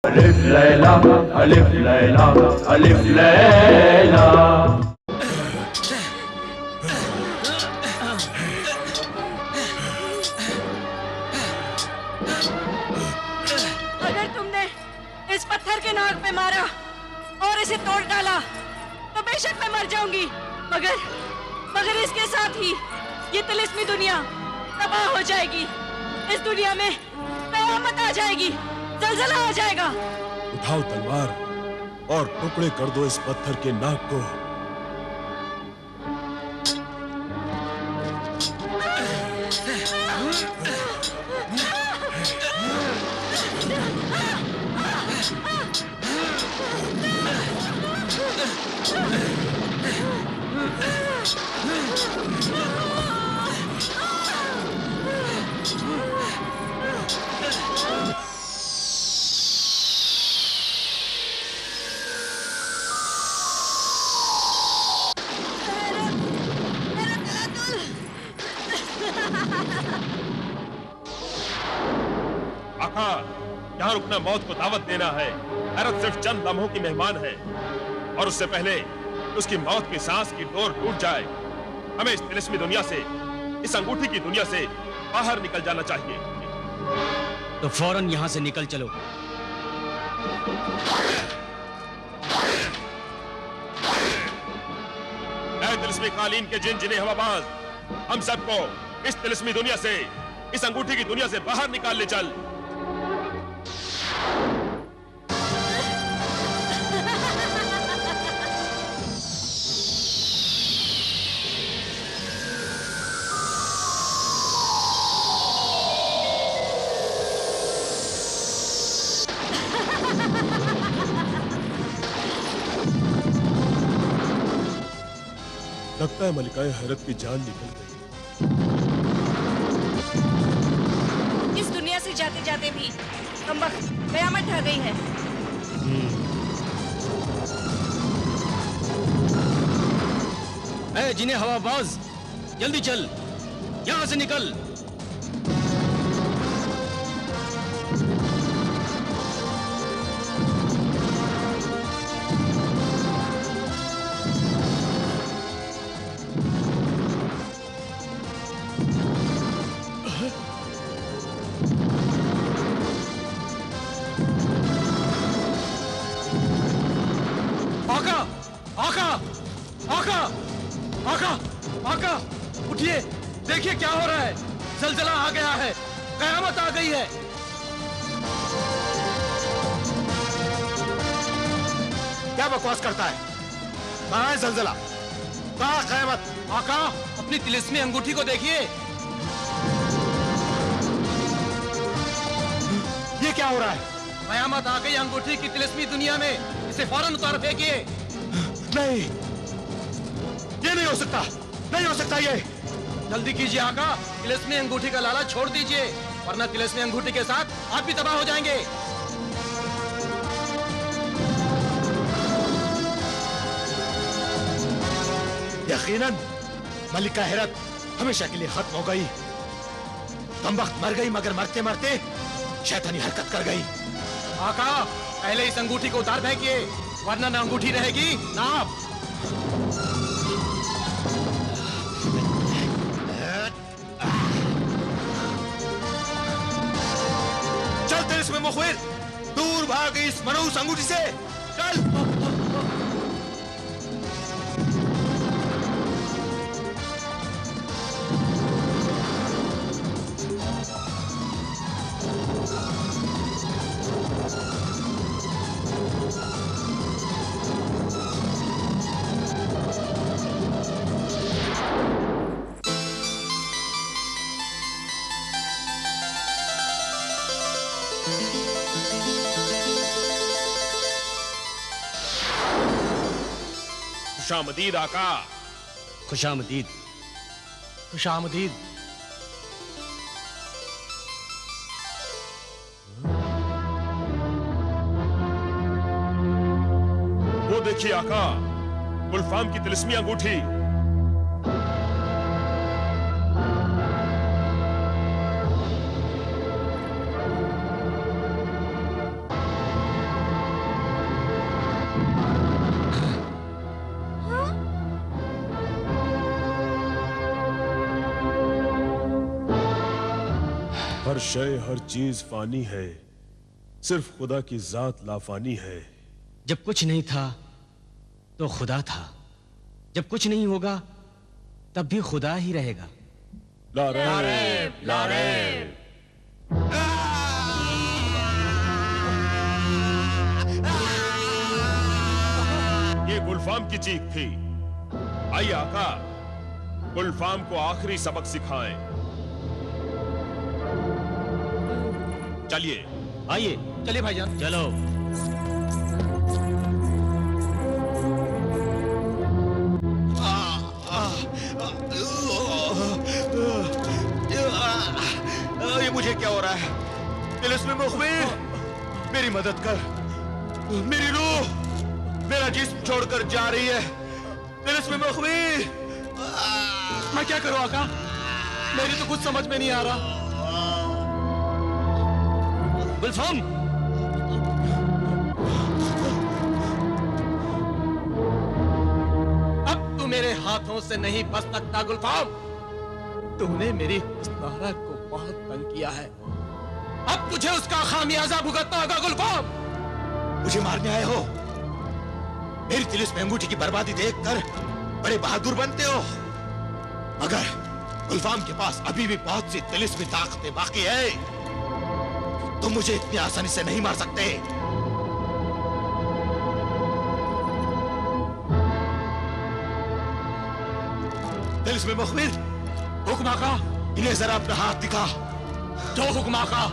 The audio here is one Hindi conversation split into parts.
अलिफ लैला अलिफ लैला अलिफ लैला। अगर तुमने इस पत्थर के नाक पे मारा और इसे तोड़ डाला तो बेशक मैं मर जाऊंगी, मगर इसके साथ ही ये तिलिस्मी दुनिया तबाह हो जाएगी। इस दुनिया में कयामत आ जाएगी, जलजला आ जाएगा। उठाओ तलवार और टुकड़े कर दो इस पत्थर के नाक को। यहाँ रुकना मौत को दावत देना है। हैरत सिर्फ चंद लम्हों की मेहमान है और उससे पहले उसकी मौत की सांस की डोर टूट जाए, हमें इस तिलिस्मी दुनिया से, इस अंगूठी की दुनिया से बाहर निकल जाना चाहिए। तो फौरन यहाँ से निकल चलो। ऐ तिलिस्मी कालीन के जिन जिन्हें हवाबाज, हम सबको इस तिलिस्मी दुनिया से, इस अंगूठी की दुनिया से बाहर निकाल ले चल। लगता है मलिकाए हैरत की जान निकल गई। इस दुनिया से जाते जाते भी कमबख्त कयामत ढह गई है। ऐ जिन्हें हवाबाज, जल्दी चल, यहाँ से निकल। आका, उठिए, देखिए क्या हो रहा है। जलजला आ गया है, कयामत आ गई है। क्या बकवास करता है? कहाँ है जलजला? कहाँ कयामत? आका, अपनी तिलिस्मी अंगूठी को देखिए। ये क्या हो रहा है? कयामत आ गई अंगूठी की तिलिस्मी दुनिया में। इसे फौरन उतार फेंकिए। नहीं, ये नहीं हो सकता, नहीं हो सकता ये। जल्दी कीजिए आका, तिलिस्मी अंगूठी का लालच छोड़ दीजिए, वरना तिलिस्मी अंगूठी के साथ आप भी तबाह हो जाएंगे। यकीनन मलिका हैरत हमेशा के लिए खत्म हो गई। कमबख्त मर गई, मगर मरते मरते शैतानी हरकत कर गई। आका, पहले इस अंगूठी को उतार फेंकिए, वरना ना अंगूठी रहेगी ना आप। चल इसमें मुखबिर, दूर भाग इस मनहूस अंगूठी से, चल। खुशामदीद आका। खुशामदीद। खुशामदीद। वो देखिए आका, गुलफाम की तिलिस्मी अंगूठी। हर शय हर चीज फानी है, सिर्फ खुदा की जात लाफानी है। जब कुछ नहीं था तो खुदा था, जब कुछ नहीं होगा तब भी खुदा ही रहेगा। लारेब, लारेब। ये गुलफाम की चीख थी। आइए आका, गुलफाम को आखिरी सबक सिखाएं। चलिए आइए, चलिए भाईजान। चलो। ये मुझे क्या हो रहा है? तिलिस्मी मुखबिर, मेरी मदद कर। मेरी रूह मेरा जिस्म छोड़कर जा रही है। तिलिस्मी मुखबिर, मैं क्या करूं आका? मेरी तो कुछ समझ में नहीं आ रहा। गुलफाम, अब तू मेरे हाथों से नहीं बच सकता गुलफाम। तूने मेरी हुस्नारा को बहुत तंग किया है, अब तुझे उसका खामियाजा भुगतना होगा गुलफाम। मुझे मारने आए हो? मेरी तिलिस्मी अंगूठी की बर्बादी देखकर बड़े बहादुर बनते हो, मगर गुलफाम के पास अभी भी बहुत सी तिलिस्मी ताकतें बाकी है। तुम मुझे इतनी आसानी से नहीं मार सकते। तिलिस्मी मुखबिर, हुक्म आका, इन्हें जरा अपना हाथ दिखा। जो हुक्म आका।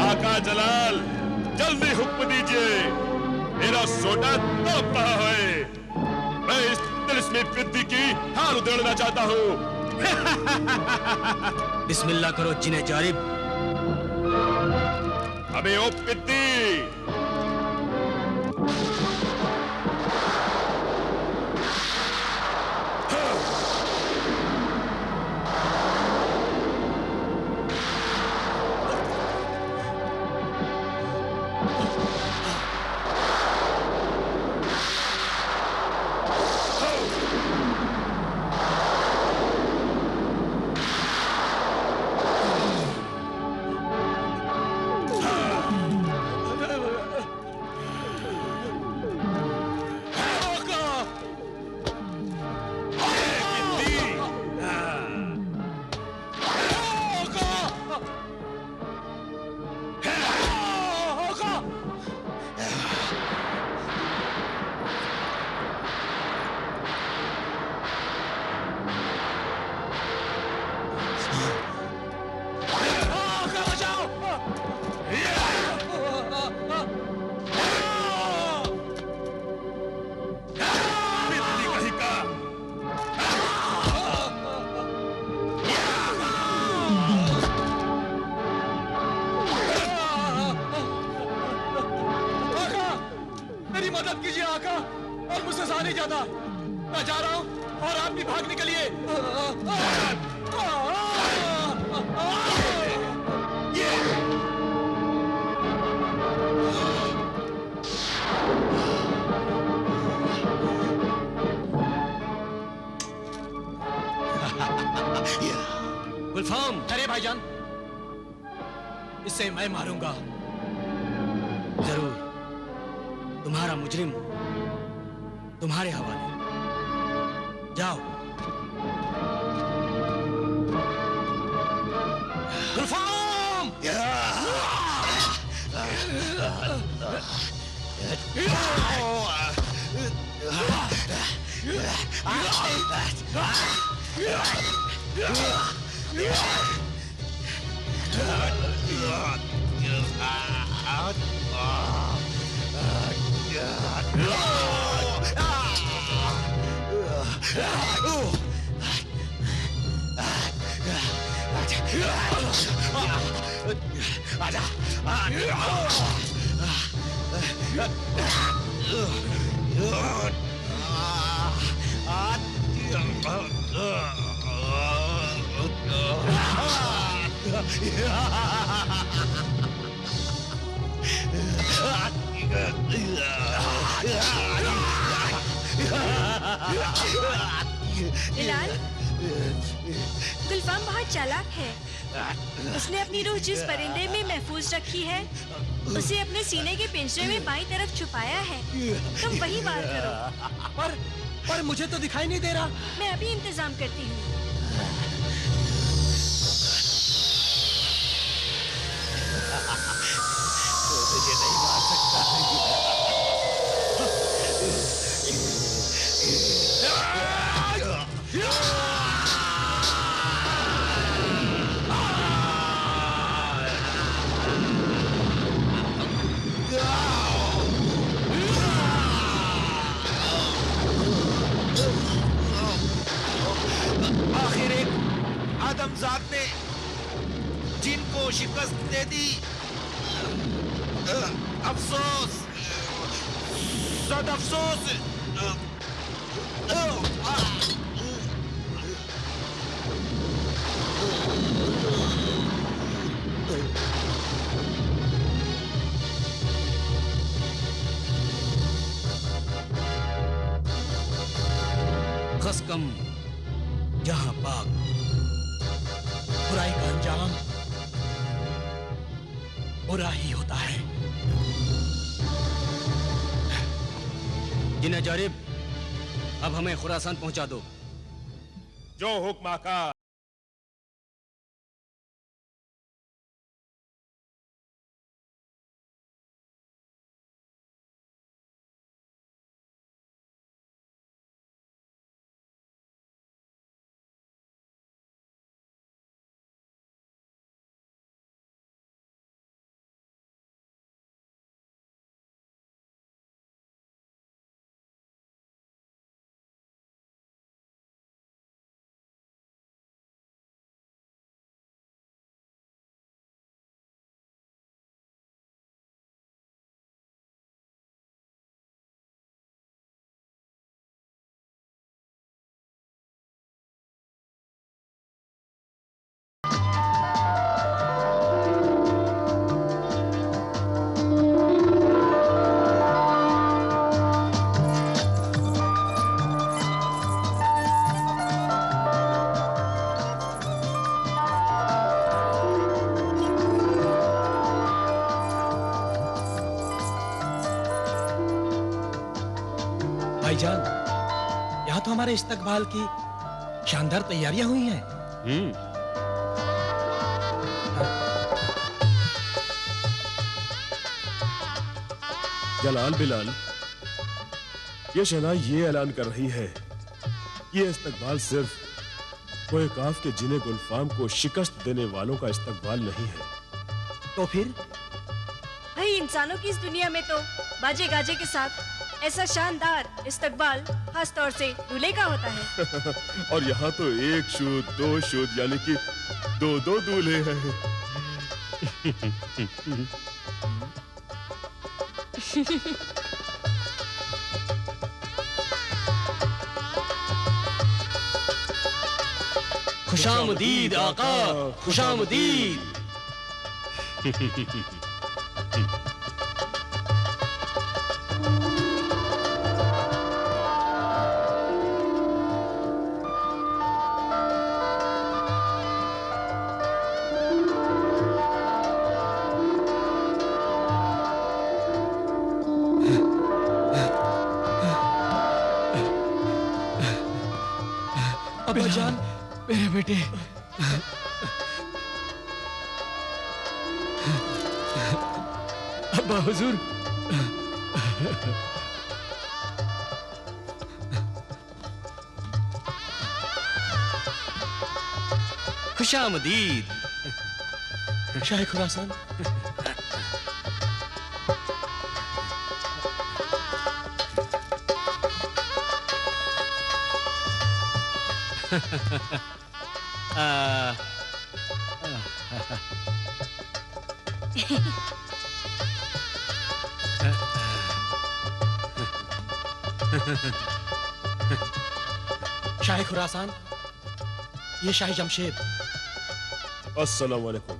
आका जलाल, जल्दी हुक्म दीजिए। मेरा सोटा तड़प रहा है। मैं इस तिलिस्मी पिद्दी की हार उधेड़ना चाहता हूँ। बिस्मिल्लाह करो जिने जारिब। अबे ओ पिद्दी, गुलफाम। अरे भाईजान, इसे मैं मारूंगा। जरूर, तुम्हारा मुजरिम तुम्हारे हवाले। जाओ। गुलफाम! बिलाल, गुलफाम बहुत चालाक है। उसने अपनी रूह जिस परिंदे में महफूज रखी है, उसे अपने सीने के पिंजरे में बाईं तरफ छुपाया है। तुम वही वार करो। पर मुझे तो दिखाई नहीं दे रहा। मैं अभी इंतजाम करती हूँ। मुझे नहीं मार सकता। आखिर एक आदमजात ने जिनको शिकस्त दे दी। अफसोस, सद अफसोस। खसकम जहां पाक, बुराई का अंजाम बुरा ही होता है। जिन्हें जारिब, अब हमें खुरासान पहुंचा दो। जो हुक्म आका। भाईजान, यहाँ तो हमारे इस्तकबाल की शानदार तैयारियां हुई हैं। जलाल बिलाल, ये शहनाई ये ऐलान कर रही है, ये इस्तकबाल सिर्फ कोई काफ के जिन्हें गुलफाम को शिकस्त देने वालों का इस्तकबाल नहीं है। तो फिर भाई, इंसानों की इस दुनिया में तो बाजे गाजे के साथ ऐसा शानदार इस्तकबाल खास तौर से दूल्हे का होता है। और यहाँ तो एक शूद, दो शूद, यानी कि दो दो दूल्हे हैं। खुशामदीद आका, खुशामदीद। अब्बा जान, मेरे बेटे। अब्बा हुजूर। खुशामदीद शाह खुरासान। आ, शाह खुरासान, ये शाह जमशेद। अस्सलाम वालेकुम।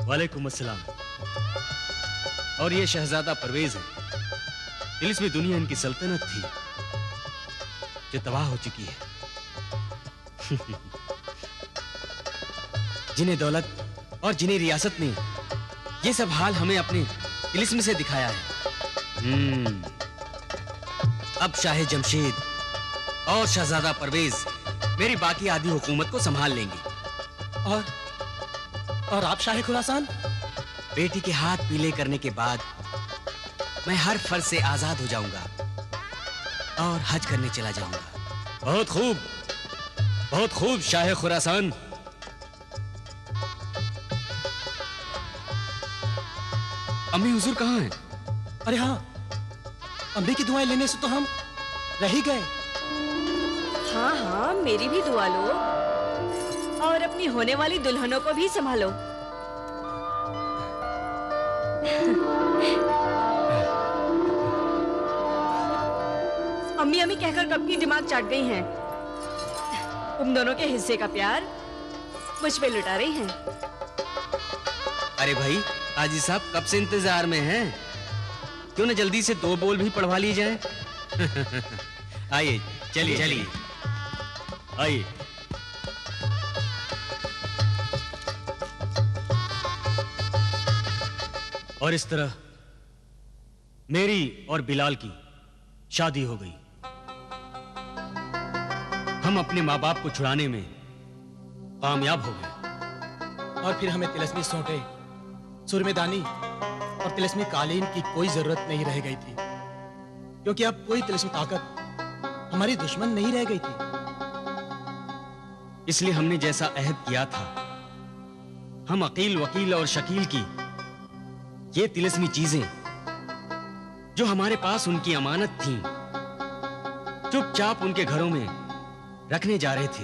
वालेकुम अस्सलाम। और ये शहजादा परवेज है। तिलिस्मी दुनिया इनकी सल्तनत थी जो तबाह हो चुकी है। जिन्हें दौलत और जिन्हें रियासत ने ये सब हाल हमें अपने तिलिस्म से दिखाया है। अब शाह जमशेद और शहजादा परवेज मेरी बाकी आधी हुकूमत को संभाल लेंगे। और आप शाह खुरासान? बेटी के हाथ पीले करने के बाद मैं हर फर्ज से आजाद हो जाऊंगा और हज करने चला जाऊंगा। बहुत खूब शाह खुरासान। अम्मी हुजूर कहाँ हैं? अरे हाँ, अम्मी की दुआएं लेने से तो हम रह ही गए। हाँ हाँ, मेरी भी दुआ लो और अपनी होने वाली दुल्हनों को भी संभालो। अम्मी अम्मी कहकर कब की दिमाग चाट गई हैं। तुम दोनों के हिस्से का प्यार मुझ पे लुटा रही हैं। अरे भाई, काजी साहब कब से इंतजार में हैं? क्यों न जल्दी से 2 बोल भी पढ़वा ली जाए। आइए, चलिए आइए। और इस तरह मेरी और बिलाल की शादी हो गई। हम अपने माँ बाप को छुड़ाने में कामयाब हो गए। और फिर हमें तिलस्मी सोंटे, सुरमेदानी और तिलस्मी कालीन की कोई जरूरत नहीं रह गई थी, क्योंकि अब कोई तिलस्मी ताकत हमारी दुश्मन नहीं रह गई थी। इसलिए हमने जैसा अहद किया था, हम अकील, वकील और शकील की ये तिलस्मी चीजें जो हमारे पास उनकी अमानत थीं, चुपचाप उनके घरों में रखने जा रहे थे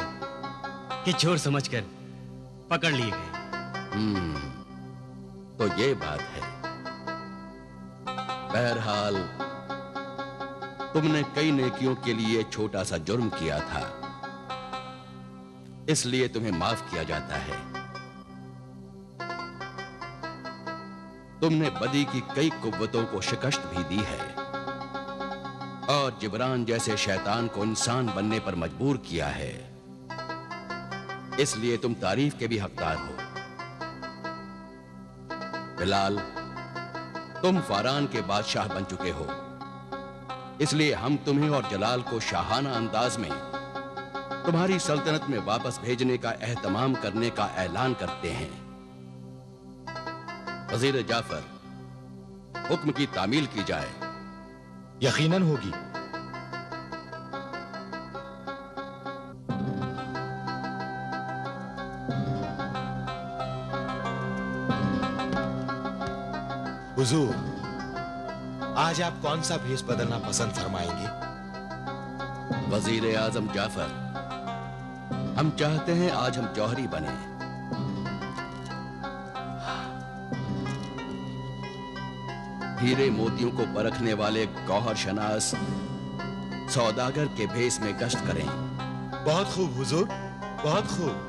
कि चोर समझकर पकड़ लिए गए। तो ये बात है। बहरहाल तुमने कई नेकियों के लिए छोटा सा जुर्म किया था, इसलिए तुम्हें माफ किया जाता है। तुमने बदी की कई कुव्वतों को शिकस्त भी दी है और जिब्रान जैसे शैतान को इंसान बनने पर मजबूर किया है, इसलिए तुम तारीफ के भी हकदार हो। बिलाल, तुम फारान के बादशाह बन चुके हो, इसलिए हम तुम्हें और जलाल को शाहाना अंदाज में तुम्हारी सल्तनत में वापस भेजने का एहतमाम करने का ऐलान करते हैं। वजीर जाफर, हुक्म की तामील की जाए। यकीनन होगी। हुजूर, आज आप कौन सा भेष बदलना पसंद फरमाएंगे? वजीर आजम जाफर, हम चाहते हैं आज हम जौहरी बने। हीरे मोतियों को परखने वाले गौहर शनास सौदागर के भेष में गश्त करें। बहुत खूब हुजूर, बहुत खूब।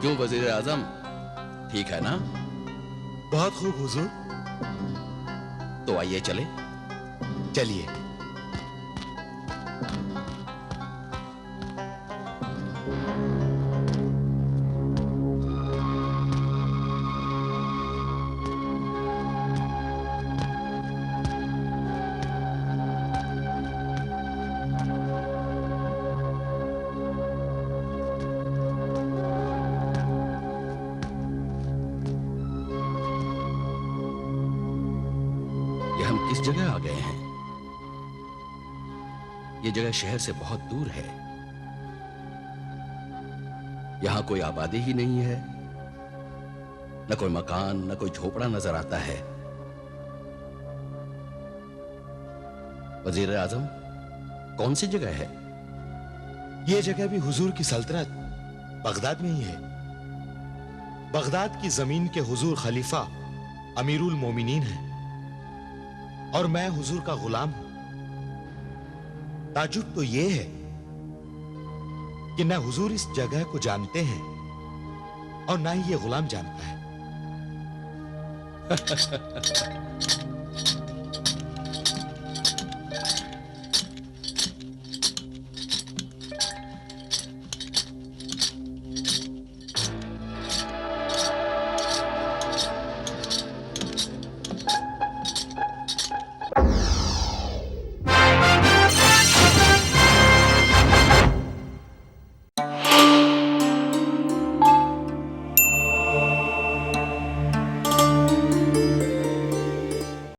क्यों वजीर आजम, ठीक है ना? बहुत खूब हुजूर। तो आइए चले। चलिए। इस जगह आ गए हैं। ये जगह शहर से बहुत दूर है। यहां कोई आबादी ही नहीं है, न कोई मकान, न कोई झोपड़ा नजर आता है। वजीर आजम, कौन सी जगह है? यह जगह भी हुजूर की सल्तनत बगदाद में ही है। बगदाद की जमीन के हुजूर खलीफा अमीरुल मोमिनीन हैं और मैं हुजूर का गुलाम हूं। ताजुब तो यह है कि न हुजूर इस जगह को जानते हैं और ना ही ये गुलाम जानता है।